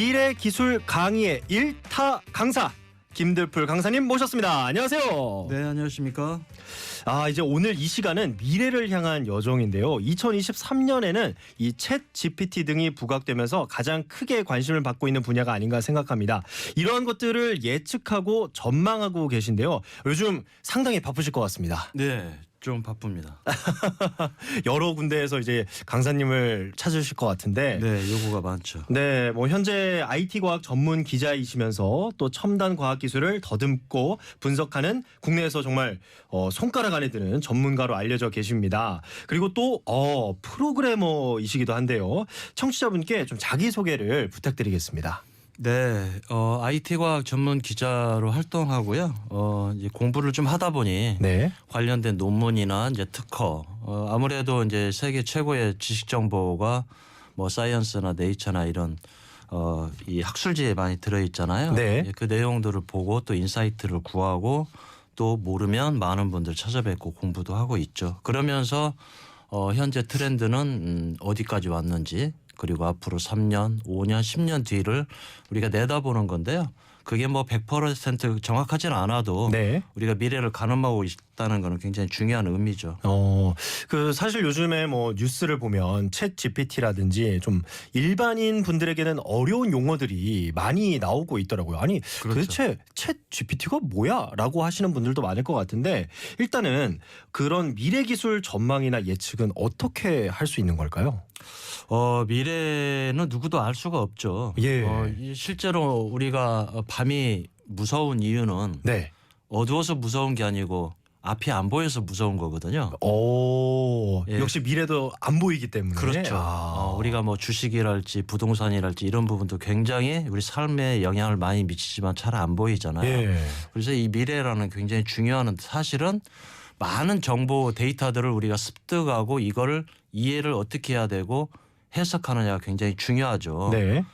미래 기술 강의의 일타 강사 김들풀 강사님 모셨습니다. 안녕하세요. 네, 안녕하십니까? 이제 오늘 이 시간은 미래를 향한 여정인데요. 2023년에는 이 챗 GPT 등이 부각되면서 가장 크게 관심을 받고 있는 분야가 아닌가 생각합니다. 이러한 것들을 예측하고 전망하고 계신데요. 요즘 상당히 바쁘실 것 같습니다. 네, 좀 바쁩니다. 여러 군데에서 이제 강사님을 찾으실 것 같은데. 네, 요구가 많죠. 네, 뭐 현재 IT 과학 전문 기자이시면서 또 첨단 과학 기술을 더듬고 분석하는 국내에서 정말 손가락 안에 드는 전문가로 알려져 계십니다. 그리고 또 프로그래머이시기도 한데요. 청취자분께 좀 자기 소개를 부탁드리겠습니다. 네, IT 과학 전문 기자로 활동하고요. 이제 공부를 좀 하다 보니 네. 관련된 논문이나 이제 특허, 아무래도 이제 세계 최고의 지식 정보가 뭐 사이언스나 네이처나 이런 이 학술지에 많이 들어 있잖아요. 네. 그 내용들을 보고 또 인사이트를 구하고 또 모르면 많은 분들 찾아뵙고 공부도 하고 있죠. 그러면서 현재 트렌드는 어디까지 왔는지 그리고 앞으로 3년, 5년, 10년 뒤를 우리가 내다보는 건데요. 그게 뭐 100% 정확하진 않아도 네. 우리가 미래를 가늠하고 있다는 거는 굉장히 중요한 의미죠. 그 사실 요즘에 뭐 뉴스를 보면 챗 GPT라든지 좀 일반인 분들에게는 어려운 용어들이 많이 나오고 있더라고요. 아니, 그렇죠. 도대체 챗 GPT가 뭐야? 라고 하시는 분들도 많을 것 같은데 일단은 그런 미래 기술 전망이나 예측은 어떻게 할 수 있는 걸까요? 미래는 누구도 알 수가 없죠. 예. 실제로 우리가 밤이 무서운 이유는 네. 어두워서 무서운 게 아니고 앞이 안 보여서 무서운 거거든요. 예. 역시 미래도 안 보이기 때문에. 그렇죠. 우리가 뭐 주식이랄지 부동산이랄지 이런 부분도 굉장히 우리 삶에 영향을 많이 미치지만 잘 안 보이잖아요. 예. 그래서 이 미래라는 굉장히 중요한 사실은 많은 정보 데이터들을 우리가 습득하고 이거를 이해를 어떻게 해야 되고 해석하느냐가 굉장히 중요하죠. 네.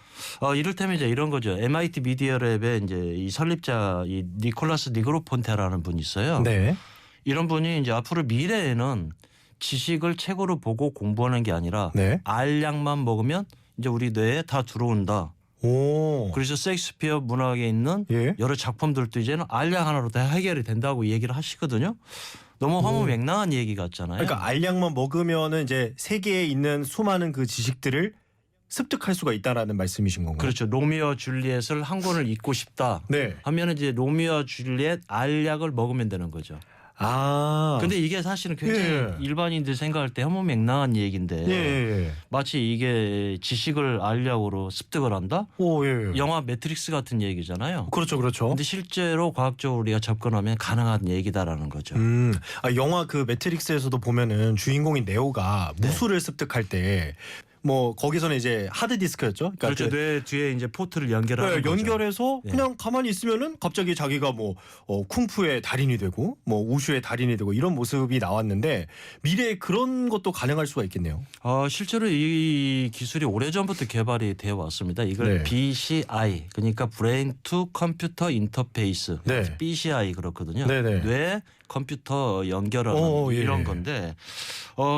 이를테면 이제 이런 거죠. MIT 미디어랩의 이제 이 설립자 이 니콜라스 니그로폰테라는 분이 있어요. 네. 이런 분이 이제 앞으로 미래에는 지식을 책으로 보고 공부하는 게 아니라 네. 알약만 먹으면 이제 우리 뇌에 다 들어온다. 오. 그래서 셰익스피어 문학에 있는 예. 여러 작품들도 이제는 알약 하나로 다 해결이 된다고 얘기를 하시거든요. 너무 허무맹랑한 얘기 같잖아요. 그러니까 알약만 먹으면은 이제 세계에 있는 수많은 그 지식들을 습득할 수가 있다라는 말씀이신 건가요? 그렇죠. 로미오와 줄리엣을 한 권을 읽고 싶다 네. 하면 이제 로미오와 줄리엣 알약을 먹으면 되는 거죠. 근데 이게 사실은 굉장히 예. 일반인들 생각할 때 허무맹랑한 얘기인데 예. 마치 이게 지식을 알약으로 습득을 한다? 예. 영화 매트릭스 같은 얘기잖아요. 그렇죠, 그렇죠. 근데 실제로 과학적으로 우리가 접근하면 가능한 얘기다라는 거죠. 영화 그 매트릭스에서도 보면은 주인공인 네오가 무술을 습득할 때 뭐 거기서는 이제 하드 디스크였죠. 그러니까 그렇죠. 뇌 뒤에 이제 포트를 연결하는 거죠. 연결해서 예. 그냥 가만히 있으면은 갑자기 자기가 뭐 쿵푸의 달인이 되고 뭐 우슈의 달인이 되고 이런 모습이 나왔는데 미래에 그런 것도 가능할 수가 있겠네요. 실제로 이 기술이 오래전부터 개발이 되어 왔습니다. 이걸 네. BCI 그러니까 브레인 투 컴퓨터 인터페이스 네. BCI 그렇거든요. 네네. 뇌 컴퓨터 연결하는 예. 이런 건데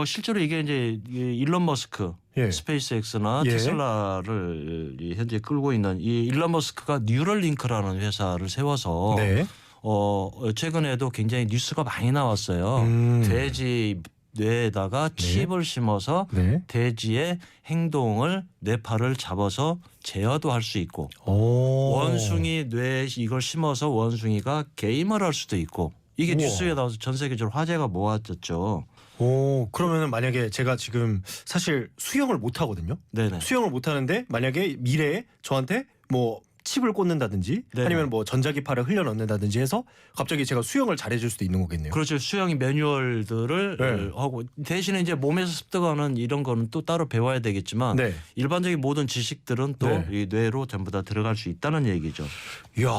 실제로 이게 이제 일론 머스크 예. 스페이스X나 예. 테슬라를 현재 끌고 있는 이 일론 머스크가 뉴럴링크라는 회사를 세워서 네. 최근에도 굉장히 뉴스가 많이 나왔어요. 돼지 뇌에다가 칩을 심어서 네. 돼지의 행동을 뇌파를 잡아서 제어도 할 수 있고 원숭이 뇌에 이걸 심어서 원숭이가 게임을 할 수도 있고 이게 우와. 뉴스에 나와서 전 세계적으로 화제가 모았었죠. 그러면은 만약에 제가 지금 사실 수영을 못 하거든요. 네네. 수영을 못 하는데 만약에 미래에 저한테 뭐 칩을 꽂는다든지 네네. 아니면 뭐 전자기파를 흘려 넣는다든지 해서 갑자기 제가 수영을 잘해줄 수도 있는 거겠네요. 그렇죠. 수영이 매뉴얼들을 네. 하고 대신에 이제 몸에서 습득하는 이런 거는 또 따로 배워야 되겠지만 네. 일반적인 모든 지식들은 또 네. 이 뇌로 전부 다 들어갈 수 있다는 얘기죠. 이야,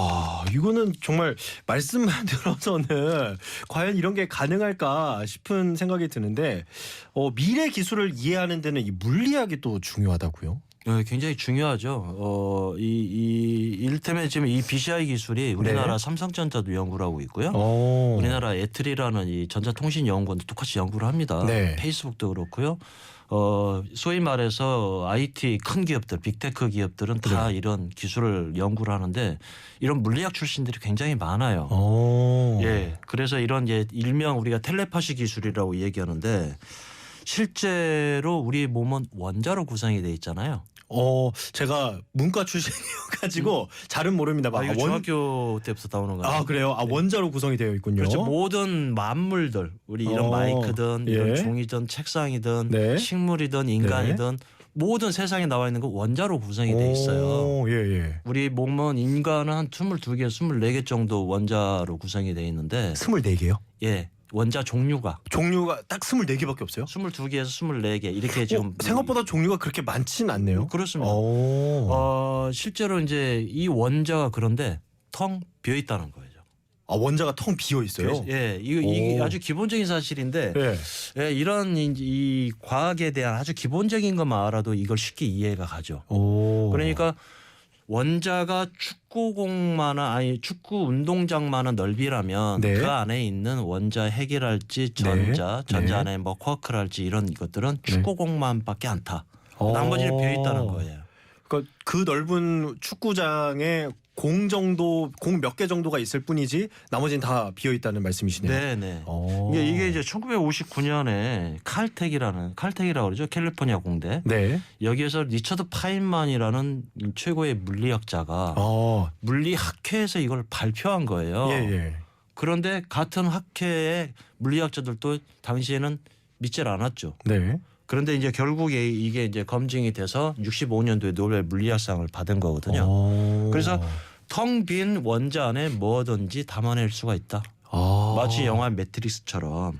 이거는 정말 말씀만 들어서는 과연 이런 게 가능할까 싶은 생각이 드는데 미래 기술을 이해하는 데는 이 물리학이 또 중요하다고요? 네, 굉장히 중요하죠. 이를테면 지금 이 BCI 기술이 우리나라 네. 삼성전자도 연구를 하고 있고요. 오. 우리나라 애틀이라는 이 전자통신연구원도 똑같이 연구를 합니다. 네. 페이스북도 그렇고요. 소위 말해서 IT 큰 기업들, 빅테크 기업들은 다 이런 기술을 연구를 하는데 이런 물리학 출신들이 굉장히 많아요. 오. 예, 그래서 이런 일명 우리가 텔레파시 기술이라고 얘기하는데 실제로 우리 몸은 원자로 구성이 돼 있잖아요. 제가 문과 출신이어가지고 잘은 모릅니다. 이거 중학교 때부터 나오는 거예요. 그래요? 원자로 구성이 되어 있군요. 그렇죠. 모든 만물들, 우리 이런 마이크든 이런 예. 종이든 책상이든 네. 식물이든 인간이든 모든 세상에 나와 있는 거 원자로 구성이 돼 있어요. 예. 우리 몸은 인간은 한 22개, 24개 정도 원자로 구성이 돼 있는데 24개요? 예. 원자 종류가 딱 24개밖에 없어요? 22개에서 24개 이렇게 지금 생각보다 종류가 그렇게 많진 않네요. 그렇습니다. 실제로 이제 이 원자가 그런데 텅 비어 있다는 거예요. 원자가 텅 비어 있어요? 예, 이게 아주 기본적인 사실인데 예. 예, 이런 이 과학에 대한 아주 기본적인 것만 알아도 이걸 쉽게 이해가 가죠. 그러니까 원자가 축구 운동장만한 넓이라면 네. 그 안에 있는 원자 핵이랄지 전자 네. 안에 뭐 쿼크랄지 이런 것들은 축구공만밖에 안 타. 나머지는 비어 있다는 거예요. 그러니까 그 넓은 축구장에 공 몇 개 정도가 있을 뿐이지 나머지는 다 비어 있다는 말씀이시네요. 네네. 이게 이제 1959년에 칼텍이라고 그러죠. 캘리포니아 공대. 네. 여기에서 리처드 파인만이라는 최고의 물리학자가 물리학회에서 이걸 발표한 거예요. 예. 그런데 같은 학회의 물리학자들도 당시에는 믿질 않았죠. 네. 그런데 이제 결국에 이게 이제 검증이 돼서 65년도에 노벨 물리학상을 받은 거거든요. 그래서 텅 빈 원자 안에 뭐든지 담아낼 수가 있다. 마치 영화 매트릭스처럼.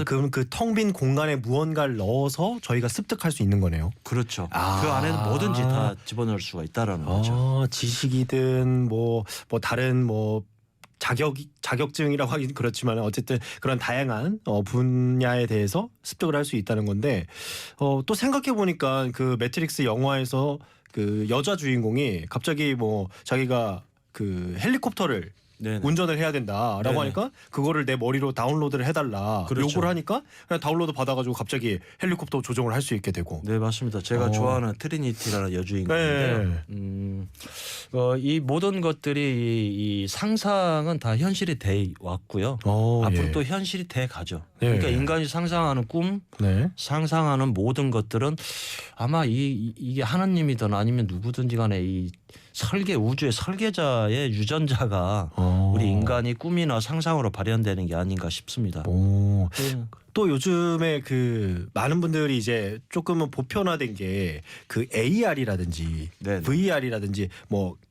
그럼 그 텅 빈 공간에 무언가를 넣어서 저희가 습득할 수 있는 거네요. 그렇죠. 그 안에는 뭐든지 다 집어넣을 수가 있다라는 거죠. 지식이든 뭐 다른 자격증이라고 하긴 그렇지만 어쨌든 그런 다양한 분야에 대해서 습득을 할 수 있다는 건데 또 생각해 보니까 그 매트릭스 영화에서 그 여자 주인공이 갑자기 자기가 그 헬리콥터를 네네. 운전을 해야 된다라고 네네. 하니까 그거를 내 머리로 다운로드를 해달라 그렇죠. 요구를 하니까 그냥 다운로드 받아가지고 갑자기 헬리콥터 조종을 할 수 있게 되고. 네 맞습니다. 제가 좋아하는 트리니티라는 여주인공인데요. 이 모든 것들이 이 상상은 다 현실이 돼 왔고요. 앞으로 또 현실이 돼 가죠. 그러니까 인간이 상상하는 꿈, 상상하는 모든 것들은 아마 이게 하나님이든 아니면 누구든지 간에 이 우주의 설계자의 유전자가 우리 인간이 꿈이나 상상으로 발현되는 게 아닌가 싶습니다. 또 요즘에 그 많은 분들이 이제 조금은 보편화된 게 그 AR이라든지 네네. VR이라든지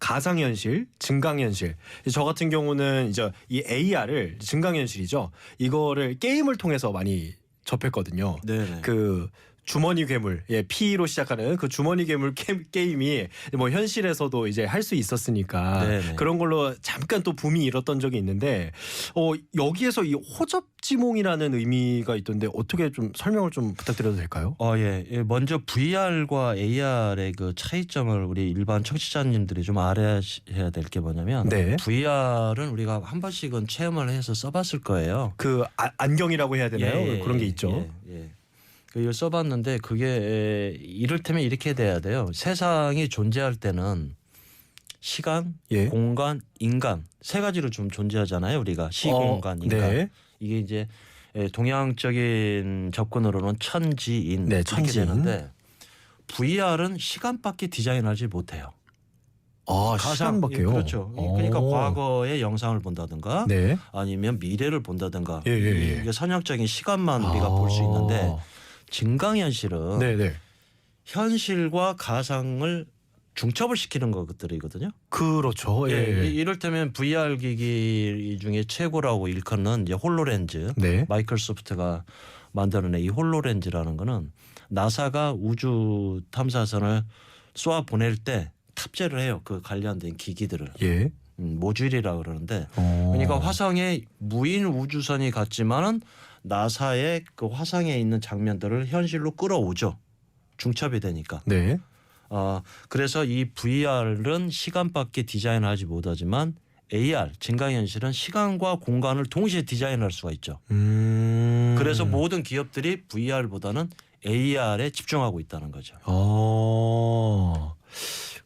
가상현실, 증강현실. 저 같은 경우는 이제 이 AR을 증강현실이죠. 이거를 게임을 통해서 많이 접했거든요. 네네. 그 주머니 괴물, P로 시작하는 그 주머니 괴물 게임이 현실에서도 이제 할 수 있었으니까 네네. 그런 걸로 잠깐 또 붐이 일었던 적이 있는데 여기에서 이 호접지몽이라는 의미가 있던데 어떻게 좀 설명을 좀 부탁드려도 될까요? 예. 먼저 VR과 AR의 그 차이점을 우리 일반 청취자님들이 좀 알아야 될 게 뭐냐면 네. VR은 우리가 한 번씩은 체험을 해서 써봤을 거예요. 그 안경이라고 해야 되나요? 그런 게 있죠. 예. 이걸 써봤는데 그게 이를테면 이렇게 돼야 돼요. 세상이 존재할 때는 시간, 공간, 인간 세 가지로 좀 존재하잖아요. 우리가 시공간, 인간. 네. 이게 이제 동양적인 접근으로는 천지인 이렇게 되는데 VR은 시간밖에 디자인하지 못해요. 시간밖에요? 그렇죠. 그러니까 과거의 영상을 본다든가 아니면 미래를 본다든가 이게 선형적인 시간만 우리가 볼 수 있는데 증강현실은 현실과 가상을 중첩을 시키는 것들이거든요. 그렇죠. 이를테면 VR 기기 중에 최고라고 일컫는 이제 홀로렌즈, 마이크로소프트가 만들어낸 이 홀로렌즈라는 거는 나사가 우주 탐사선을 쏘아 보낼 때 탑재를 해요. 그 관련된 기기들을. 모듈이라고 그러는데 그러니까 화성에 무인 우주선이 갔지만은 나사의 그 화성에 있는 장면들을 현실로 끌어오죠. 중첩이 되니까. 그래서 이 VR은 시간밖에 디자인하지 못하지만 AR 증강현실은 시간과 공간을 동시에 디자인할 수가 있죠. 그래서 모든 기업들이 VR보다는 AR에 집중하고 있다는 거죠.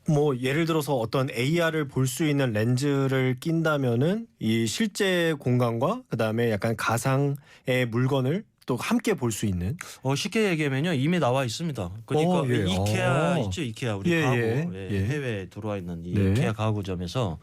뭐 예를 들어서 어떤 AR을 볼 수 있는 렌즈를 낀다면은 이 실제 공간과 그다음에 약간 가상의 물건을 또 함께 볼 수 있는. 쉽게 얘기하면요 이미 나와 있습니다. 그러니까 예. 이케아 있죠, 이케아 우리 예, 가구 예. 해외에 들어와 있는 이 네. 이케아 가구점에서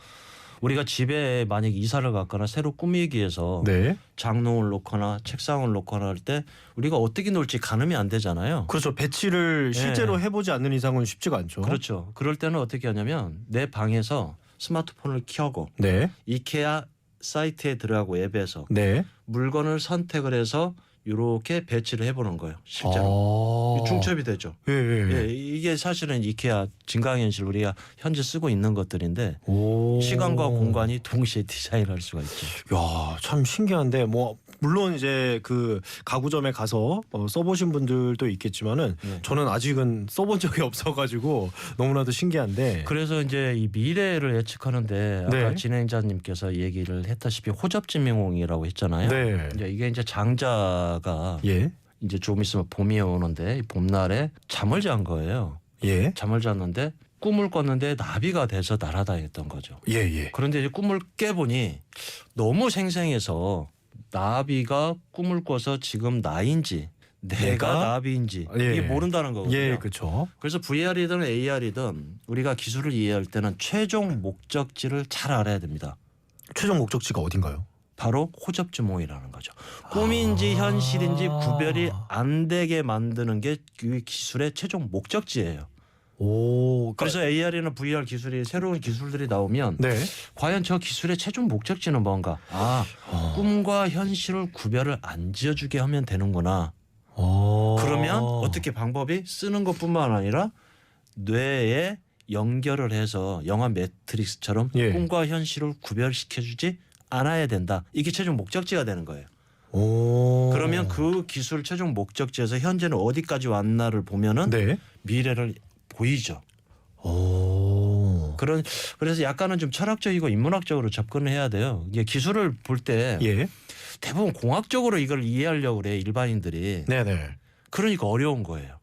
우리가 집에 만약 이사를 갔거나 새로 꾸미기 위해서 네. 장롱을 놓거나 책상을 놓거나 할 때 우리가 어떻게 놓을지 가늠이 안 되잖아요. 그렇죠. 배치를 실제로 해보지 않는 이상은 쉽지가 않죠. 그렇죠. 그럴 때는 어떻게 하냐면 내 방에서 스마트폰을 켜고 네. 이케아 사이트에 들어가고 앱에서 네. 물건을 선택을 해서 이렇게 배치를 해보는 거예요. 실제로. 중첩이 되죠. 예, 예. 예, 이게 사실은 이케아 증강현실 우리가 현재 쓰고 있는 것들인데 시간과 공간이 동시에 디자인할 수가 있죠. 야, 참 신기한데 뭐 물론 이제 그 가구점에 가서 써보신 분들도 있겠지만은 네. 저는 아직은 써본 적이 없어가지고 너무나도 신기한데. 그래서 이제 이 미래를 예측하는데 아까 네. 진행자님께서 얘기를 했다시피 호접지명이라고 했잖아요. 네. 이게 이제 장자가 예. 이제 좀 있으면 봄이 오는데 이 봄날에 잠을 잔 거예요. 예. 잠을 잤는데 꿈을 꿨는데 나비가 돼서 날아다녔던 거죠. 예, 예. 그런데 이제 꿈을 깨보니 너무 생생해서 나비가 꿈을 꿔서 지금 나인지 내가 나비인지 예. 이게 모른다는 거거든요. 예, 그렇죠. 그래서 VR이든 AR이든 우리가 기술을 이해할 때는 최종 목적지를 잘 알아야 됩니다. 최종 목적지가 어딘가요? 바로 호접지몽이라는 거죠. 꿈인지 현실인지 구별이 안 되게 만드는 게 이 기술의 최종 목적지예요. 오, 그래서 AR이나 VR 기술이 새로운 기술들이 나오면 네. 과연 저 기술의 최종 목적지는 뭔가? 꿈과 현실을 구별을 안 지어주게 하면 되는구나. 그러면 어떻게 방법이 쓰는 것뿐만 아니라 뇌에 연결을 해서 영화 매트릭스처럼 예. 꿈과 현실을 구별시켜주지 않아야 된다. 이게 최종 목적지가 되는 거예요. 그러면 그 기술 최종 목적지에서 현재는 어디까지 왔나를 보면은 네. 미래를 보이죠. 오. 그래서 약간은 좀 철학적이고 인문학적으로 접근을 해야 돼요. 이게 기술을 볼 때 예. 대부분 공학적으로 이걸 이해하려고 그래 일반인들이. 네네. 그러니까 어려운 거예요.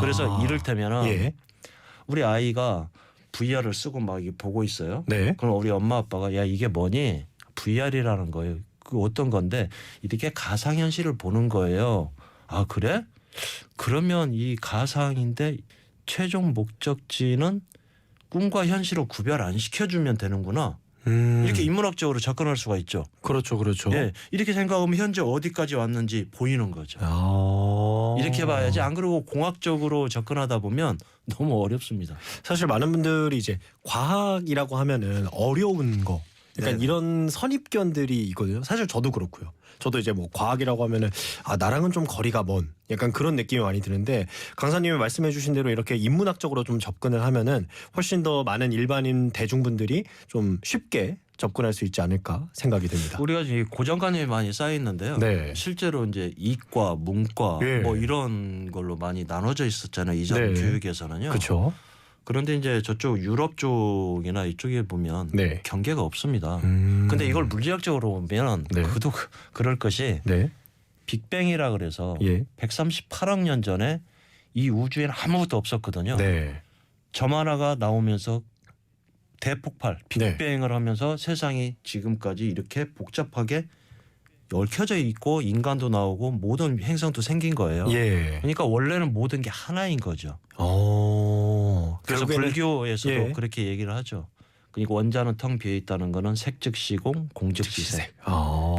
그래서 이를테면은 예. 우리 아이가 VR을 쓰고 막 이게 보고 있어요. 네. 그럼 우리 엄마 아빠가 야 이게 뭐니? VR이라는 거예요. 그 어떤 건데 이렇게 가상현실을 보는 거예요. 아 그래? 그러면 이 가상인데 최종 목적지는 꿈과 현실을 구별 안 시켜주면 되는구나. 이렇게 인문학적으로 접근할 수가 있죠. 그렇죠, 그렇죠. 예, 이렇게 생각하면 현재 어디까지 왔는지 보이는 거죠. 이렇게 봐야지 안 그러고 공학적으로 접근하다 보면 너무 어렵습니다. 사실 많은 분들이 이제 과학이라고 하면은 어려운 거, 그러니까 네. 이런 선입견들이 있거든요. 사실 저도 그렇고요. 저도 이제 뭐 과학이라고 하면은 나랑은 좀 거리가 먼 약간 그런 느낌이 많이 드는데 강사님이 말씀해주신 대로 이렇게 인문학적으로 좀 접근을 하면은 훨씬 더 많은 일반인 대중분들이 좀 쉽게 접근할 수 있지 않을까 생각이 듭니다. 우리가 이제 고정관념이 많이 쌓여 있는데요. 네. 실제로 이제 이과, 문과 예. 뭐 이런 걸로 많이 나눠져 있었잖아요. 이전 네. 교육에서는요. 그렇죠. 그런데 이제 저쪽 유럽 쪽이나 이쪽에 보면 네. 경계가 없습니다. 근데 이걸 물리학적으로 보면 네. 그럴 것이 네. 빅뱅이라 그래서 예. 138억 년 전에 이 우주에는 아무것도 없었거든요. 네. 점 하나가 나오면서 대폭발, 빅뱅을 하면서 세상이 지금까지 이렇게 복잡하게 얽혀져 있고 인간도 나오고 모든 행성도 생긴 거예요. 예. 그러니까 원래는 모든 게 하나인 거죠. 그래서 결국에는- 불교에서도 예. 그렇게 얘기를 하죠. 그러니까 원자는 텅 비어 있다는 거는 색즉시공, 공즉지색.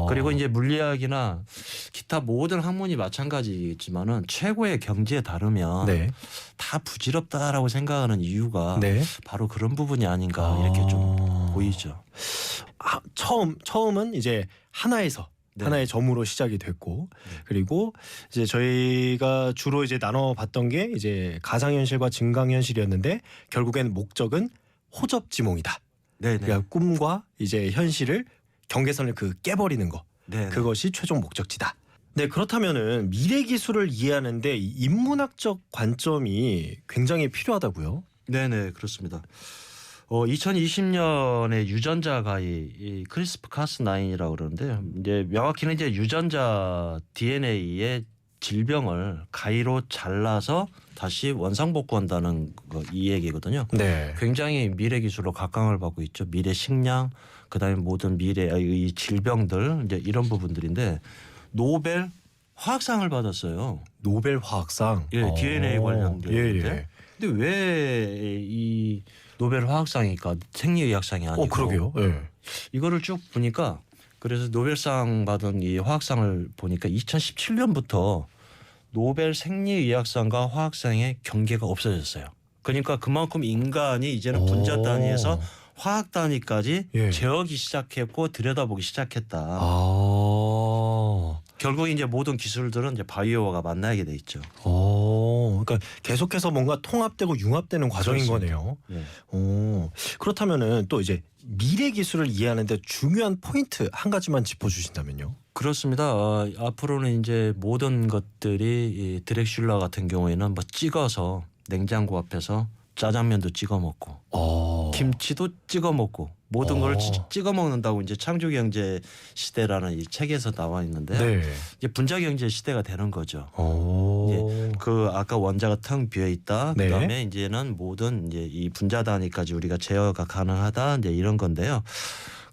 그리고 이제 물리학이나 기타 모든 학문이 마찬가지겠지만은 최고의 경지에 다르면 네. 다 부질없다라고 생각하는 이유가 네. 바로 그런 부분이 아닌가 이렇게 좀 보이죠. 처음은 이제 하나에서 네. 하나의 점으로 시작이 됐고 그리고 이제 저희가 주로 이제 나눠봤던 게 이제 가상현실과 증강현실이었는데 결국엔 목적은 호접지몽이다. 네네. 그러니까 꿈과 이제 현실을 경계선을 깨버리는 거. 네네. 그것이 최종 목적지다. 네, 그렇다면은 미래 기술을 이해하는데 이 인문학적 관점이 굉장히 필요하다고요? 네네 그렇습니다. 2020년에 유전자 가위 이 크리스프 카스9이라고 그러는데요. 이제 명확히는 이제 유전자 DNA의 질병을 가위로 잘라서 다시 원상복구한다는 이 얘기거든요. 네. 굉장히 미래 기술로 각광을 받고 있죠. 미래 식량, 그다음에 모든 미래의 이 질병들 이제 이런 부분들인데 노벨 화학상을 받았어요. 노벨 화학상. 예, DNA 관련된 예, 건데. 예. 근데 왜 이 노벨 화학상이니까 생리의학상이 아니고 그러게요. 예. 이거를 쭉 보니까 그래서 노벨상 받은 이 화학상을 보니까 2017년부터 노벨 생리의학상과 화학상의 경계가 없어졌어요. 그러니까 그만큼 인간이 이제는 분자 단위에서 화학 단위까지 예. 재우기 시작했고 들여다보기 시작했다. 아. 결국 이제 모든 기술들은 이제 바이오가 만나게 돼 있죠. 그러니까 계속해서 뭔가 통합되고 융합되는 과정인 그렇습니다. 거네요. 예. 그렇다면은 또 이제 미래 기술을 이해하는데 중요한 포인트 한 가지만 짚어주신다면요. 그렇습니다. 앞으로는 이제 모든 것들이 이 드렉슐라 같은 경우에는 뭐 찍어서 냉장고 앞에서 짜장면도 찍어 먹고 김치도 찍어 먹고 모든 걸 찍어 먹는다고 이제 창조경제 시대라는 이 책에서 나와 있는데요. 네. 이제 분자경제 시대가 되는 거죠. 예. 그 아까 원자가 텅 비어 있다. 네. 그다음에 이제는 모든 이제 이 분자 단위까지 우리가 제어가 가능하다. 이제 이런 건데요.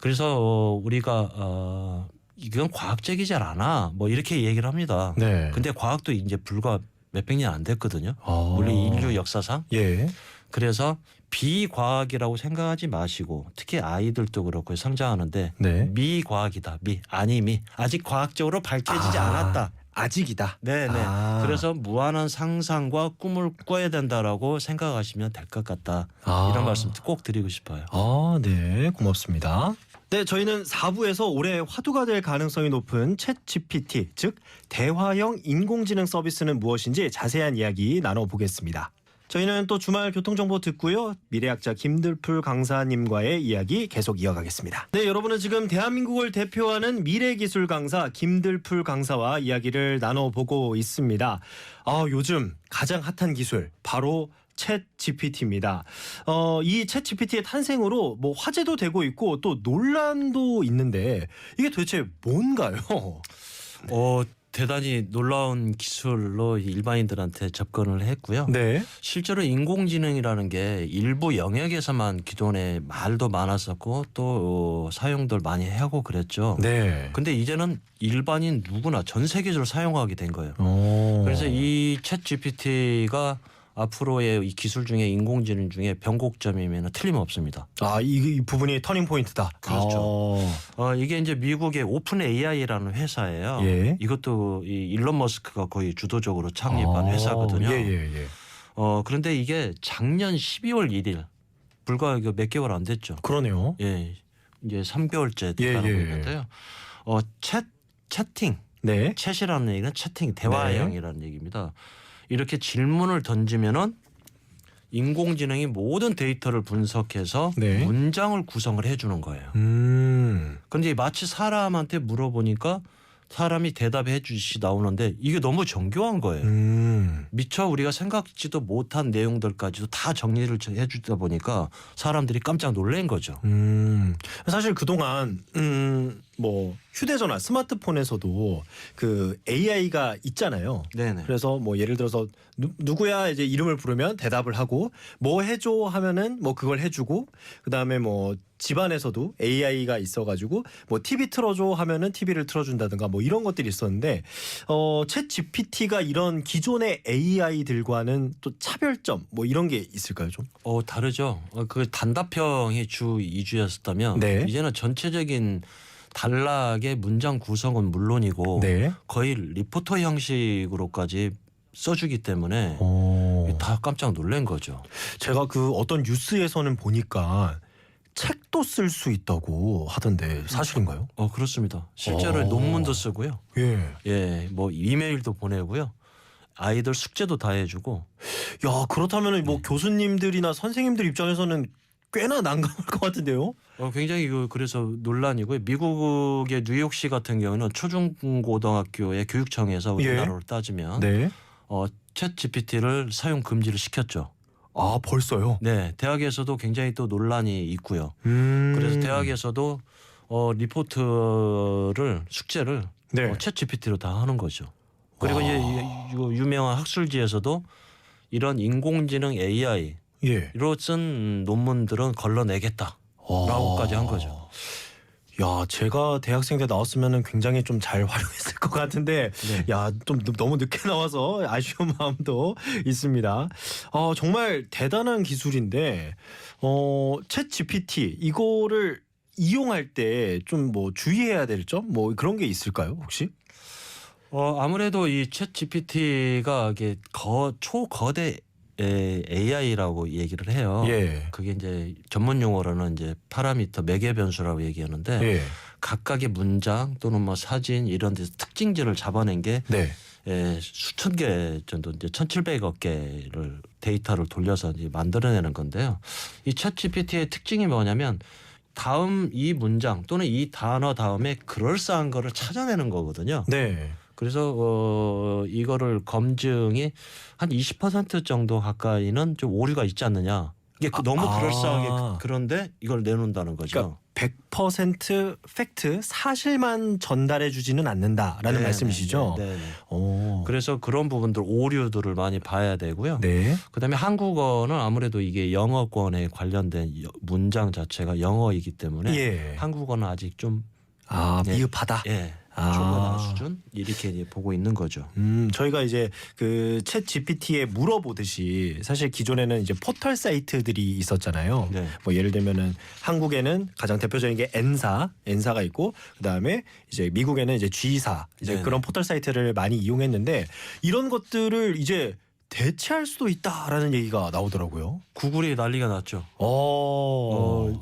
그래서 우리가 이건 과학적이지 않아. 뭐 이렇게 얘기를 합니다. 네. 근데 과학도 이제 불과 몇백 년 안 됐거든요. 물론 인류 역사상. 예. 그래서 비과학이라고 생각하지 마시고 특히 아이들도 그렇고 성장하는데 네. 미과학이다. 아니 아직 과학적으로 밝혀지지 않았다. 아직이다. 네네. 그래서 무한한 상상과 꿈을 꿔야 된다라고 생각하시면 될 것 같다. 이런 말씀 꼭 드리고 싶어요. 네. 고맙습니다. 네, 저희는 4부에서 올해 화두가 될 가능성이 높은 챗 GPT, 즉 대화형 인공지능 서비스는 무엇인지 자세한 이야기 나눠보겠습니다. 저희는 또 주말 교통정보 듣고요. 미래학자 김들풀 강사님과의 이야기 계속 이어가겠습니다. 네, 여러분은 지금 대한민국을 대표하는 미래기술 강사 김들풀 강사와 이야기를 나눠보고 있습니다. 요즘 가장 핫한 기술 바로 챗 GPT입니다. 이 챗 GPT의 탄생으로 뭐 화제도 되고 있고 또 논란도 있는데 이게 도대체 뭔가요? 대단히 놀라운 기술로 일반인들한테 접근을 했고요. 네. 실제로 인공지능이라는 게 일부 영역에서만 기존에 말도 많았었고 또 사용들 많이 하고 그랬죠. 네. 근데 이제는 일반인 누구나 전 세계적으로 사용하게 된 거예요. 그래서 이 챗 GPT가 앞으로의 이 기술 중에 인공지능 중에 변곡점이면 틀림없습니다. 이 부분이 터닝 포인트다. 그렇죠. 이게 이제 미국의 오픈 AI라는 회사예요. 예. 이것도 이 일론 머스크가 거의 주도적으로 창립한 회사거든요. 예. 그런데 이게 작년 12월 1일 불과 몇 개월 안 됐죠. 그러네요. 예. 이제 3개월째 돼가고 있는데요. 채팅. 네. 챗이라는 얘기는 채팅 대화형이라는 얘기입니다. 이렇게 질문을 던지면은 인공지능이 모든 데이터를 분석해서 네. 문장을 구성을 해주는 거예요. 그런데 마치 사람한테 물어보니까 사람이 대답해 주시 나오는데 이게 너무 정교한 거예요. 미처 우리가 생각지도 못한 내용들까지도 다 정리를 해주다 보니까 사람들이 깜짝 놀란 거죠. 사실 그동안 뭐 휴대전화, 스마트폰에서도 그 AI가 있잖아요. 네네. 그래서 뭐 예를 들어서 누구야 이제 이름을 부르면 대답을 하고 뭐 해줘 하면은 뭐 그걸 해주고 그다음에 뭐 집안에서도 AI가 있어가지고 뭐 TV 틀어줘 하면은 TV를 틀어준다든가 뭐 이런 것들이 있었는데 챗 GPT가 이런 기존의 AI들과는 또 차별점 뭐 이런 게 있을까요 좀? 다르죠. 그 단답형이 주 2주였었다면 네. 이제는 전체적인 단락의 문장 구성은 물론이고 네. 거의 리포터 형식으로까지 써주기 때문에 다 깜짝 놀란 거죠. 제가 그 어떤 뉴스에서는 보니까 책도 쓸 수 있다고 하던데 사실인가요? 그렇습니다. 실제로 논문도 쓰고요. 예. 뭐 이메일도 보내고요. 아이들 숙제도 다 해주고. 야, 그렇다면 뭐 교수님들이나 선생님들 입장에서는 꽤나 난감할 것 같은데요. 굉장히 그래서 논란이고요. 미국의 뉴욕시 같은 경우는 초중고등학교의 교육청에서 우리나라로 따지면 네. 챗 GPT를 사용 금지를 시켰죠. 아 벌써요? 네, 대학에서도 굉장히 또 논란이 있고요. 그래서 대학에서도 리포트를 숙제를 네. 챗 GPT로 다 하는 거죠. 그리고 이제 이 유명한 학술지에서도 이런 인공지능 AI로 예. 쓴 논문들은 걸러내겠다라고까지 한 거죠. 야, 제가 대학생 때 나왔으면은 굉장히 좀 잘 활용했을 것 같은데, 네. 야, 좀 너무 늦게 나와서 아쉬운 마음도 있습니다. 정말 대단한 기술인데, 챗 GPT 이거를 이용할 때 좀 뭐 주의해야 될 점, 뭐 그런 게 있을까요, 혹시? 아무래도 이 챗 GPT가 이게 초거대 AI라고 얘기를 해요. 예. 그게 이제 전문 용어로는 이제 파라미터 매개 변수라고 얘기하는데 예. 각각의 문장 또는 뭐 사진 이런 데서 특징들을 잡아낸 게 네. 수천 개 정도 이제 1,700억 개를 데이터를 돌려서 이제 만들어내는 건데요. 이 챗 GPT의 특징이 뭐냐면 다음 이 문장 또는 이 단어 다음에 그럴싸한 거를 찾아내는 거거든요. 네. 그래서 이거를 검증이 한 20% 정도 가까이는 좀 오류가 있지 않느냐. 이게 너무 그럴싸하게 그런데 이걸 내놓는다는 거죠. 그러니까 100% 팩트 사실만 전달해 주지는 않는다라는 말씀이시죠? 네. 오. 그래서 그런 부분들 오류들을 많이 봐야 되고요. 네. 그다음에 한국어는 아무래도 이게 영어권에 관련된 문장 자체가 영어이기 때문에 예. 한국어는 아직 좀 미흡하다. 초보다 수준 이렇게 이제 보고 있는 거죠. 저희가 이제 그 챗 GPT에 물어보듯이 사실 기존에는 이제 포털 사이트들이 있었잖아요. 네. 뭐 예를 들면은 한국에는 가장 대표적인 게 N사가 있고 그다음에 이제 미국에는 이제 G사 이제 네네. 그런 포털 사이트를 많이 이용했는데 이런 것들을 이제 대체할 수도 있다라는 얘기가 나오더라고요. 구글이 난리가 났죠.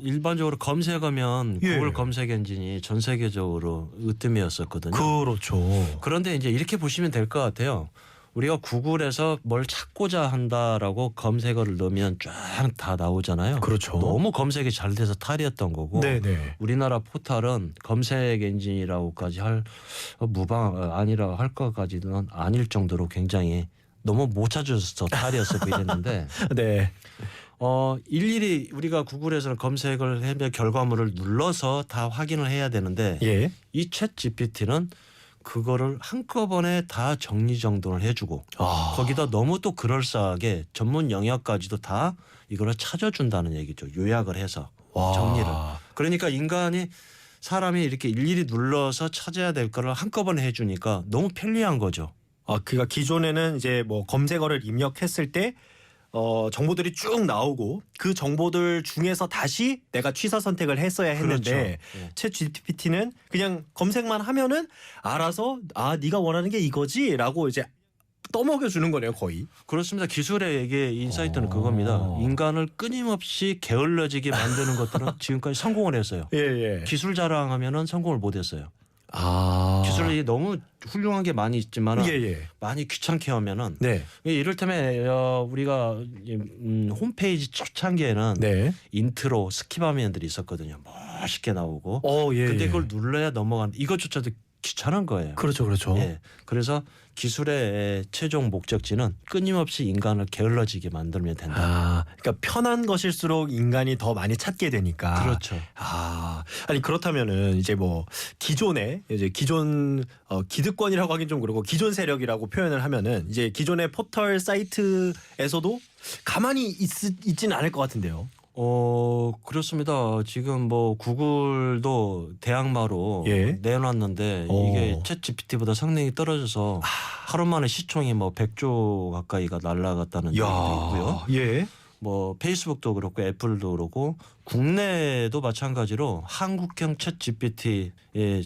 일반적으로 검색하면 예. 구글 검색 엔진이 전 세계적으로 으뜸이었었거든요. 그렇죠. 그런데 이제 이렇게 보시면 될 것 같아요. 우리가 구글에서 뭘 찾고자 한다라고 검색어를 넣으면 쫙 다 나오잖아요. 그렇죠. 너무 검색이 잘 돼서 탈이었던 거고 네네. 우리나라 포털은 검색 엔진이라고까지 할 아니라 할 것까지는 아닐 정도로 굉장히 너무 못 찾아서 탈이었었고 이랬는데 네. 일일이 우리가 구글에서는 검색을 하면 결과물을 눌러서 다 확인을 해야 되는데 예. 이 챗 GPT는 그거를 한꺼번에 다 정리정돈을 해주고 거기다 너무 또 그럴싸하게 전문 영역까지도 다 이거를 찾아준다는 얘기죠. 요약을 해서 정리를. 그러니까 사람이 이렇게 일일이 눌러서 찾아야 될 거를 한꺼번에 해주니까 너무 편리한 거죠. 그러니까 기존에는 이제 뭐 검색어를 입력했을 때 정보들이 쭉 나오고 그 정보들 중에서 다시 내가 취사 선택을 했어야 했는데 그렇죠. 챗 GPT는 그냥 검색만 하면은 알아서 네가 원하는 게 이거지라고 이제 떠먹여 주는 거네요, 거의. 그렇습니다. 기술의 인사이트는 그겁니다. 인간을 끊임없이 게을러지게 만드는 것들은 지금까지 성공을 했어요. 예. 기술 자랑하면은 성공을 못 했어요. 아. 기술이 너무 훌륭한 게 많이 있지만 예. 많이 귀찮게 하면은 네. 이를테면 우리가 홈페이지 초창기에는 네. 인트로 스킵 화면들이 있었거든요. 멋있게 나오고. 예. 근데 그걸 눌러야 넘어가는 이것조차도 귀찮은 거예요. 그렇죠. 예. 그래서 기술의 최종 목적지는 끊임없이 인간을 게을러지게 만들면 된다. 그러니까 편한 것일수록 인간이 더 많이 찾게 되니까. 그렇죠. 아니 그렇다면은 이제 뭐 기존 기득권이라고 하긴 좀 그렇고 기존 세력이라고 표현을 하면은 이제 기존의 포털 사이트에서도 가만히 있지는 않을 것 같은데요. 그렇습니다. 지금 뭐 구글도 대항마로 예. 내놨는데 이게 챗 GPT보다 성능이 떨어져서 하루 만에 시총이 뭐 100조 가까이가 날아갔다는 얘기도 있고요. 예. 뭐 페이스북도 그렇고 애플도 그렇고 국내도 마찬가지로 한국형 챗 GPT에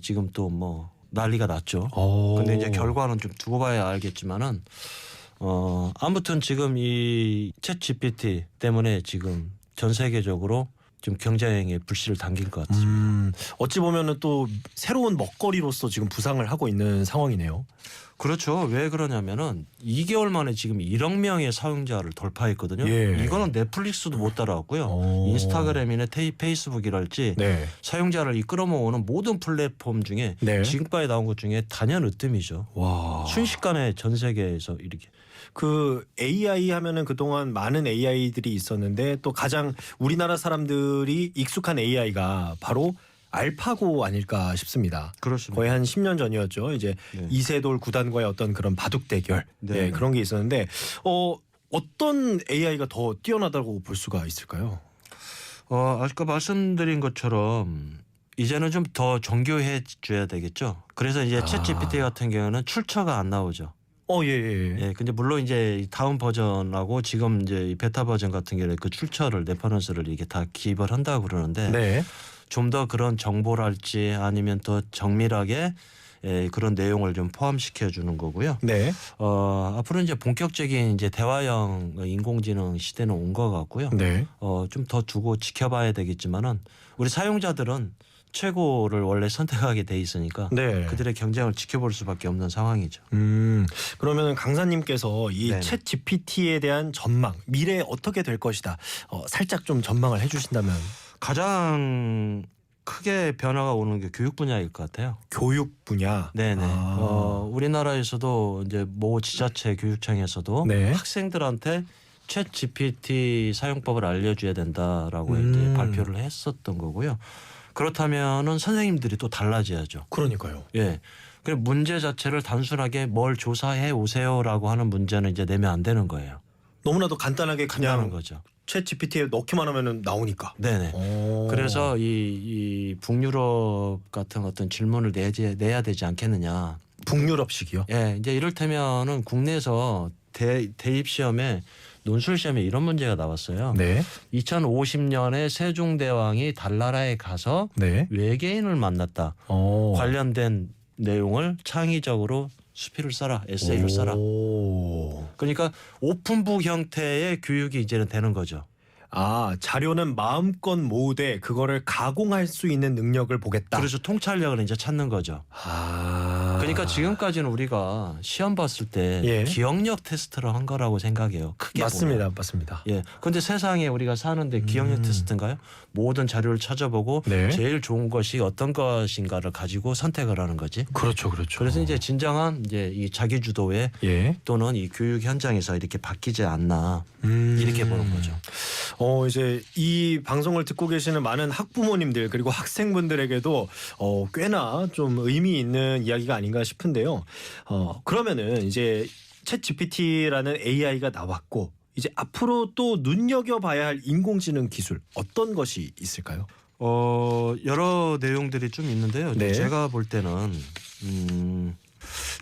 지금 또 뭐 난리가 났죠. 근데 이제 결과는 좀 두고 봐야 알겠지만은 아무튼 지금 이 챗 GPT 때문에 지금 전 세계적으로 좀 경쟁의 불씨를 당긴 것 같습니다. 어찌 보면은 또 새로운 먹거리로서 지금 부상을 하고 있는 상황이네요. 그렇죠. 왜 그러냐면은 2개월 만에 지금 1억 명의 사용자를 돌파했거든요. 예. 이거는 넷플릭스도 못 따라왔고요. 오. 인스타그램이나 페이스북이랄지 네. 사용자를 이끌어모으는 모든 플랫폼 중에 네. 지금까지 나온 것 중에 단연 으뜸이죠. 와. 순식간에 전 세계에서 이렇게. 그 AI 하면은 그동안 많은 AI들이 있었는데 또 가장 우리나라 사람들이 익숙한 AI가 바로 알파고 아닐까 싶습니다. 그렇습니다. 거의 한 10년 전이었죠. 이제 네. 이세돌 구단과의 어떤 그런 바둑 대결 네. 네, 그런 게 있었는데 어떤 AI가 더 뛰어나다고 볼 수가 있을까요? 아까 말씀드린 것처럼 이제는 좀 더 정교해 줘야 되겠죠. 그래서 이제 챗 GPT 같은 경우는 출처가 안 나오죠. 예. 예, 근데 물론 이제 다음 버전하고 지금 이제 이 베타 버전 같은 경우에 그 출처를 레퍼런스를 이게 다 기입을 한다고 그러는데 네. 좀 더 그런 정보랄지 아니면 더 정밀하게 그런 내용을 좀 포함시켜 주는 거고요. 네. 앞으로 이제 본격적인 이제 대화형 인공지능 시대는 온 것 같고요. 네. 좀 더 두고 지켜봐야 되겠지만은 우리 사용자들은 최고를 원래 선택하게 돼 있으니까 네. 그들의 경쟁을 지켜볼 수밖에 없는 상황이죠. 그러면 강사님께서 이 네네. 챗 GPT에 대한 전망, 미래에 어떻게 될 것이다. 살짝 좀 전망을 해주신다면. 가장 크게 변화가 오는 게 교육 분야일 것 같아요. 교육 분야. 네네. 우리나라에서도 이제 모 지자체 교육청에서도 네. 학생들한테 챗 GPT 사용법을 알려줘야 된다라고 이제 발표를 했었던 거고요. 그렇다면은 선생님들이 또 달라져야죠. 그러니까요. 예. 그리고 문제 자체를 단순하게 뭘 조사해 오세요라고 하는 문제는 이제 내면 안 되는 거예요. 너무나도 간단하게 간단한 그냥 거죠. 챗 GPT에 넣기만 하면은 나오니까. 네네. 그래서 이 북유럽 같은 어떤 질문을 내야 되지 않겠느냐. 북유럽식이요. 예, 이제 이를테면은 국내에서 대입 시험에 논술 시험에 이런 문제가 나왔어요. 네. 2050년에 세종대왕이 달나라에 가서 네. 외계인을 만났다. 관련된 내용을 창의적으로 수필을 써라, 에세이를 써라. 그러니까 오픈북 형태의 교육이 이제는 되는 거죠. 자료는 마음껏 모으되 그거를 가공할 수 있는 능력을 보겠다. 그래서 통찰력을 이제 찾는 거죠. 그러니까 지금까지는 우리가 시험 봤을 때 예. 기억력 테스트를 한 거라고 생각해요. 크게 보면. 맞습니다. 예. 근데 세상에 우리가 사는데 기억력 테스트인가요? 모든 자료를 찾아보고 네. 제일 좋은 것이 어떤 것인가를 가지고 선택을 하는 거지. 그렇죠. 그래서 이제 진정한 이제 이 자기 주도의 예. 또는 이 교육 현장에서 이렇게 바뀌지 않나 이렇게 보는 거죠. 이제 이 방송을 듣고 계시는 많은 학부모님들 그리고 학생분들에게도 꽤나 좀 의미 있는 이야기가 아닌가 싶은데요. 그러면은 이제 챗 GPT라는 AI가 나왔고 이제 앞으로 또 눈여겨봐야 할 인공지능 기술 어떤 것이 있을까요? 여러 내용들이 좀 있는데요. 네. 제가 볼 때는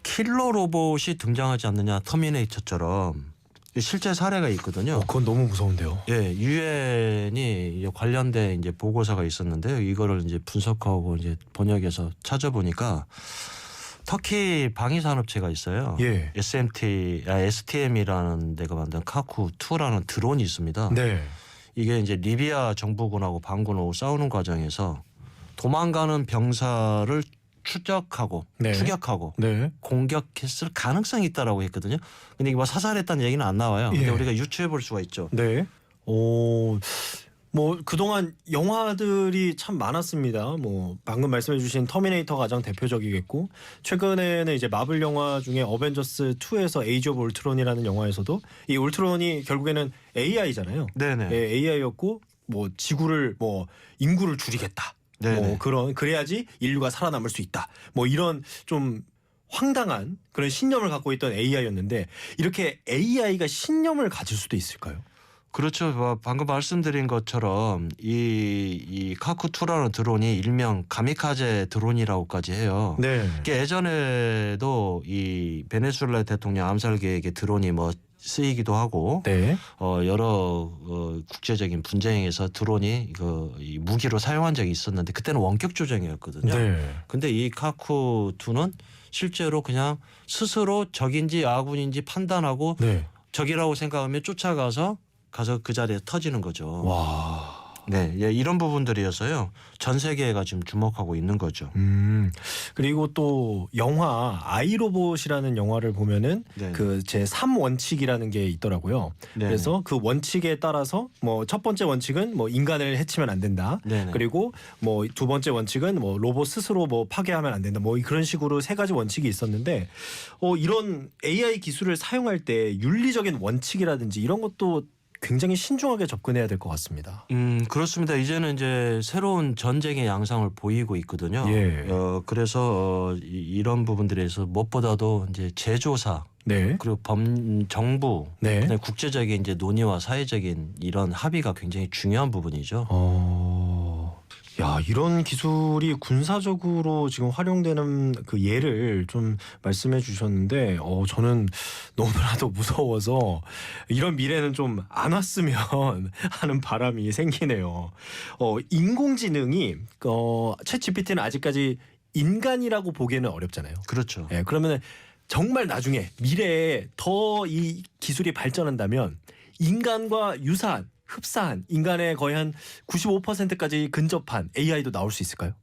킬러 로봇이 등장하지 않느냐, 터미네이터처럼 실제 사례가 있거든요. 그건 너무 무서운데요. 예, 유엔이 관련된 이제 보고서가 있었는데요. 이거를 이제 분석하고 이제 번역해서 찾아보니까 터키 방위 산업체가 있어요. 예. STM이라는 데가 만든 카쿠2라는 드론이 있습니다. 네. 이게 이제 리비아 정부군하고 반군하고 싸우는 과정에서 도망가는 병사를 추적하고 네. 추격하고 네. 공격했을 가능성이 있다라고 했거든요. 근데 이게 뭐 사살했다는 얘기는 안 나와요. 근데 예. 우리가 유추해 볼 수가 있죠. 네. 뭐 그동안 영화들이 참 많았습니다. 뭐 방금 말씀해 주신 터미네이터가 가장 대표적이겠고 최근에는 이제 마블 영화 중에 어벤져스 2에서 에이지 오브 울트론이라는 영화에서도 이 울트론이 결국에는 AI잖아요. 네네. 네, AI였고 뭐 지구를 뭐 인구를 줄이겠다. 네네. 뭐 그래야지 인류가 살아남을 수 있다. 뭐 이런 좀 황당한 그런 신념을 갖고 있던 AI였는데 이렇게 AI가 신념을 가질 수도 있을까요? 그렇죠. 방금 말씀드린 것처럼 이 카쿠2라는 드론이 일명 가미카제 드론이라고까지 해요. 네. 이게 예전에도 이 베네수엘라 대통령 암살 계획에 드론이 뭐 쓰이기도 하고 네. 여러 국제적인 분쟁에서 드론이 이 무기로 사용한 적이 있었는데 그때는 원격 조정이었거든요. 네. 근데 이 카쿠2는 실제로 그냥 스스로 적인지 아군인지 판단하고 네. 적이라고 생각하면 쫓아가서 그 자리에 터지는 거죠. 와. 네, 예, 이런 부분들이어서요. 전 세계가 지금 주목하고 있는 거죠. 그리고 또 영화 아이로봇이라는 영화를 보면은 네. 그 제 3원칙이라는 게 있더라고요. 네네. 그래서 그 원칙에 따라서 뭐 첫 번째 원칙은 뭐 인간을 해치면 안 된다. 네네. 그리고 뭐 두 번째 원칙은 뭐 로봇 스스로 뭐 파괴하면 안 된다. 뭐 그런 식으로 세 가지 원칙이 있었는데 이런 AI 기술을 사용할 때 윤리적인 원칙이라든지 이런 것도 굉장히 신중하게 접근해야 될 것 같습니다. 그렇습니다. 이제는 이제 새로운 전쟁의 양상을 보이고 있거든요. 예. 그래서 이런 부분들에서 무엇보다도 이제 제조사 네. 그리고 정부 네. 그다음에 국제적인 이제 논의와 사회적인 이런 합의가 굉장히 중요한 부분이죠. 야, 이런 기술이 군사적으로 지금 활용되는 그 예를 좀 말씀해 주셨는데, 저는 너무나도 무서워서 이런 미래는 좀 안 왔으면 하는 바람이 생기네요. 인공지능이, 챗 GPT는 아직까지 인간이라고 보기에는 어렵잖아요. 그렇죠. 예, 그러면은 정말 나중에 미래에 더 이 기술이 발전한다면 인간과 유사한 흡사한 인간의 거의 한 95%까지 근접한 AI도 나올 수 있을까요?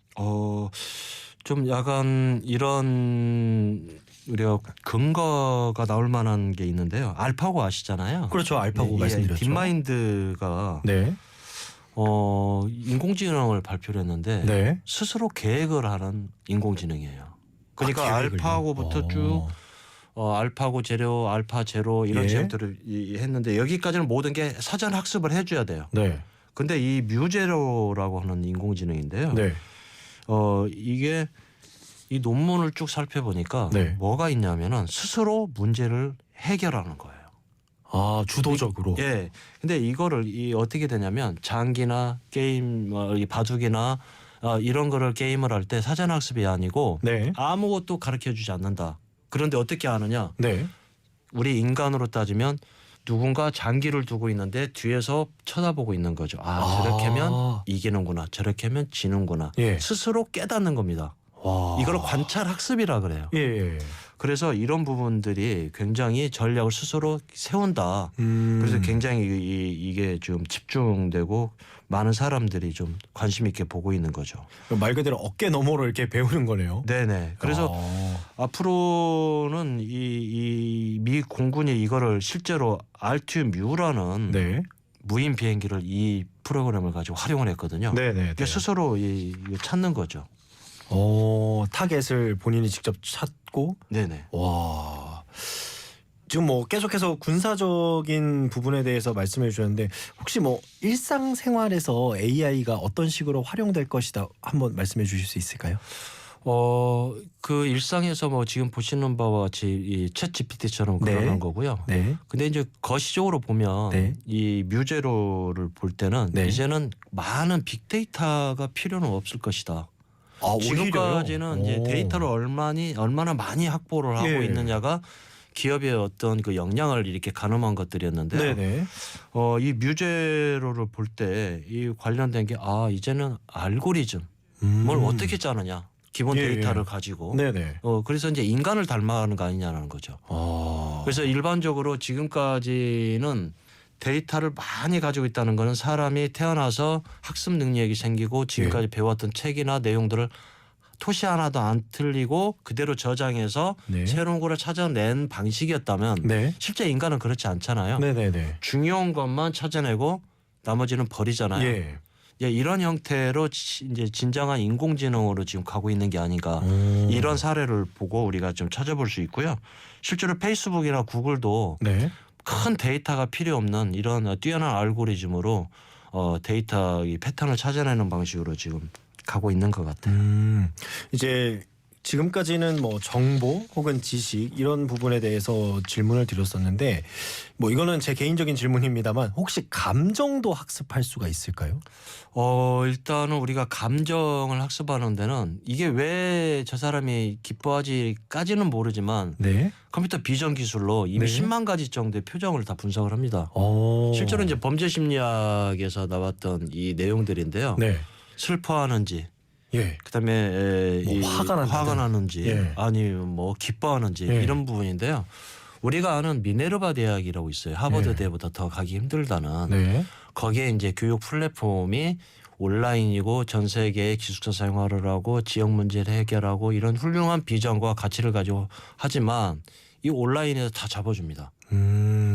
좀 약간 이런 우리가 근거가 나올 만한 게 있는데요. 알파고 아시잖아요. 그렇죠. 알파고 네, 말씀드렸죠. 딥마인드가 네. 인공지능을 발표를 했는데 네. 스스로 계획을 하는 인공지능이에요. 그러니까 계획을요? 알파고부터 쭉 알파고 제로, 알파 제로 이런 예. 제형들을 했는데 여기까지는 모든 게 사전 학습을 해줘야 돼요. 네. 근데 이 뮤제로라고 하는 인공지능인데요. 네. 이게 이 논문을 쭉 살펴보니까 네. 뭐가 있냐면은 스스로 문제를 해결하는 거예요. 아, 주도적으로. 예. 근데 이거를 어떻게 되냐면 장기나 게임, 이 바둑이나 이런 거를 게임을 할 때 사전 학습이 아니고 네. 아무것도 가르쳐 주지 않는다. 그런데 어떻게 하느냐? 네. 우리 인간으로 따지면 누군가 장기를 두고 있는데 뒤에서 쳐다보고 있는 거죠. 저렇게 하면 이기는구나. 저렇게 하면 지는구나. 예. 스스로 깨닫는 겁니다. 와. 이걸 관찰 학습이라 그래요. 예. 그래서 이런 부분들이 굉장히 전략을 스스로 세운다. 그래서 굉장히 이게 좀 집중되고 많은 사람들이 좀 관심 있게 보고 있는 거죠. 말 그대로 어깨 너머로 이렇게 배우는 거네요. 네네. 그래서 앞으로는 이 미 공군이 이거를 실제로 알튜뮤라는 네. 무인 비행기를 이 프로그램을 가지고 활용을 했거든요. 네네. 그러니까 스스로 찾는 거죠. 타겟을 본인이 직접 찾고. 네네. 와. 지금 뭐 계속해서 군사적인 부분에 대해서 말씀해 주셨는데 혹시 뭐 일상생활에서 AI가 어떤 식으로 활용될 것이다 한번 말씀해 주실 수 있을까요? 그 일상에서 뭐 지금 보시는 바와 같이 이 챗 GPT처럼 네. 그러는 거고요. 네. 근데 이제 거시적으로 보면 네. 이 뮤제로를 볼 때는 네. 이제는 많은 빅데이터가 필요는 없을 것이다. 오히려요? 지금까지는 이제 데이터를 얼마나 많이 확보를 하고 예. 있느냐가 기업의 어떤 그 역량을 이렇게 가늠한 것들이었는데요. 네네. 이 뮤제로를 볼 때 이 관련된 게 이제는 알고리즘 뭘 어떻게 짜느냐 기본 예, 데이터를 예. 가지고 네네. 그래서 이제 인간을 닮아가는 거 아니냐는 거죠. 그래서 일반적으로 지금까지는 데이터를 많이 가지고 있다는 거는 사람이 태어나서 학습 능력이 생기고 지금까지 배웠던 책이나 내용들을 토시 하나도 안 틀리고 그대로 저장해서 네. 새로운 거를 찾아낸 방식이었다면 네. 실제 인간은 그렇지 않잖아요. 네네네. 중요한 것만 찾아내고 나머지는 버리잖아요. 예. 이런 형태로 이제 진정한 인공지능으로 지금 가고 있는 게 아닌가 이런 사례를 보고 우리가 좀 찾아볼 수 있고요. 실제로 페이스북이나 구글도 네. 큰 데이터가 필요 없는 이런 뛰어난 알고리즘으로 데이터 이 패턴을 찾아내는 방식으로 지금 가고 있는 것 같아요. 이제 지금까지는 뭐 정보 혹은 지식 이런 부분에 대해서 질문을 드렸었는데 뭐 이거는 제 개인적인 질문입니다만 혹시 감정도 학습할 수가 있을까요? 일단은 우리가 감정을 학습하는 데는 이게 왜 저 사람이 기뻐하지까지는 모르지만 네. 컴퓨터 비전 기술로 이미 네. 10만 가지 정도의 표정을 다 분석을 합니다. 실제로 이제 범죄 심리학에서 나왔던 이 내용들인데요. 네. 슬퍼하는지 예. 그다음에 뭐 화가 나는지 예. 아니면 뭐 기뻐하는지 예. 이런 부분인데요. 우리가 아는 미네르바 대학이라고 있어요. 하버드 대보다 더 가기 힘들다는. 네. 거기에 이제 교육 플랫폼이 온라인이고 전 세계의 기숙사 생활을 하고 지역 문제를 해결하고 이런 훌륭한 비전과 가치를 가지고 하지만 이 온라인에서 다 잡아줍니다.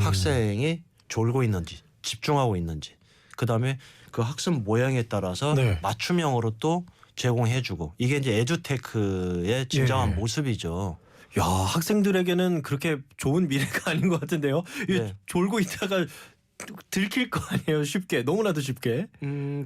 학생이 졸고 있는지 집중하고 있는지 그다음에 그 학습 모양에 따라서 네. 맞춤형으로 또 제공해주고 이게 이제 에듀테크의 진정한 예. 모습이죠. 야, 학생들에게는 그렇게 좋은 미래가 아닌 것 같은데요. 이게 네. 졸고 있다가 들킬 거 아니에요. 쉽게. 너무나도 쉽게.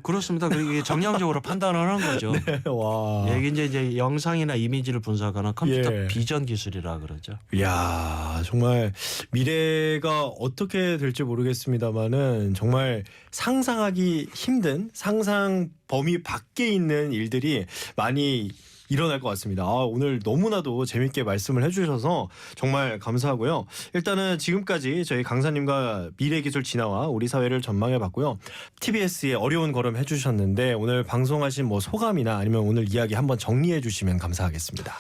그렇습니다. 그리고 이게 정량적으로 판단을 하는 거죠. 와. 예, 이제 영상이나 이미지를 분석하는 컴퓨터 예. 비전 기술이라 그러죠. 이야, 정말 미래가 어떻게 될지 모르겠습니다만은 정말 상상하기 힘든 상상 범위 밖에 있는 일들이 많이 일어날 것 같습니다. 오늘 너무나도 재밌게 말씀을 해주셔서 정말 감사하고요. 일단은 지금까지 저희 강사님과 미래기술 진화와 우리 사회를 전망해봤고요. TBS에 어려운 걸음 해주셨는데 오늘 방송하신 뭐 소감이나 아니면 오늘 이야기 한번 정리해 주시면 감사하겠습니다.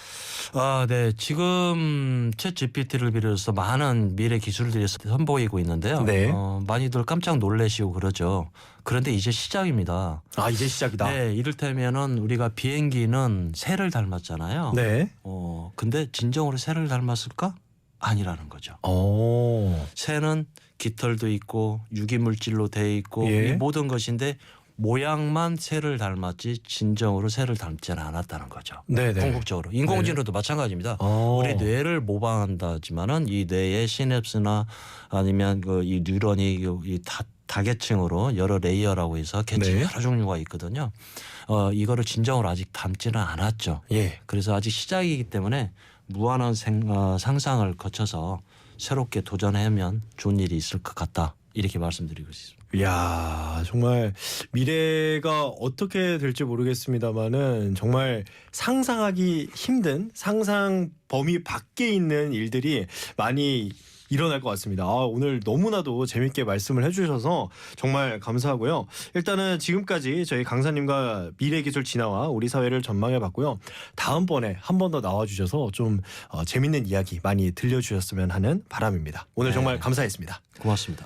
네. 지금 챗 GPT를 비롯해서 많은 미래 기술들이 선보이고 있는데요. 네. 많이들 깜짝 놀라시고 그러죠. 그런데 이제 시작입니다. 이제 시작이다. 네. 이를테면은 우리가 비행기는 새를 닮았잖아요. 네. 근데 진정으로 새를 닮았을까? 아니라는 거죠. 새는 깃털도 있고 유기물질로 돼 있고 예. 이 모든 것인데 모양만 새를 닮았지 진정으로 새를 닮지는 않았다는 거죠. 네네. 궁극적으로 인공지능도 마찬가지입니다. 우리 뇌를 모방한다지만은 이 뇌의 시냅스나 아니면 그 이 뉴런이 이 다계층으로 여러 레이어라고 해서 계층 네. 여러 종류가 있거든요. 이거를 진정으로 아직 닮지는 않았죠. 예. 그래서 아직 시작이기 때문에 무한한 상상을 거쳐서 새롭게 도전하면 좋은 일이 있을 것 같다. 이렇게 말씀드리고 있습니다. 이야, 정말 미래가 어떻게 될지 모르겠습니다만은 정말 상상하기 힘든 상상 범위 밖에 있는 일들이 많이 일어날 것 같습니다. 오늘 너무나도 재밌게 말씀을 해주셔서 정말 감사하고요. 일단은 지금까지 저희 강사님과 미래기술 진화와 우리 사회를 전망해봤고요. 다음번에 한 번 더 나와주셔서 좀 재밌는 이야기 많이 들려주셨으면 하는 바람입니다. 오늘 정말 감사했습니다. 고맙습니다.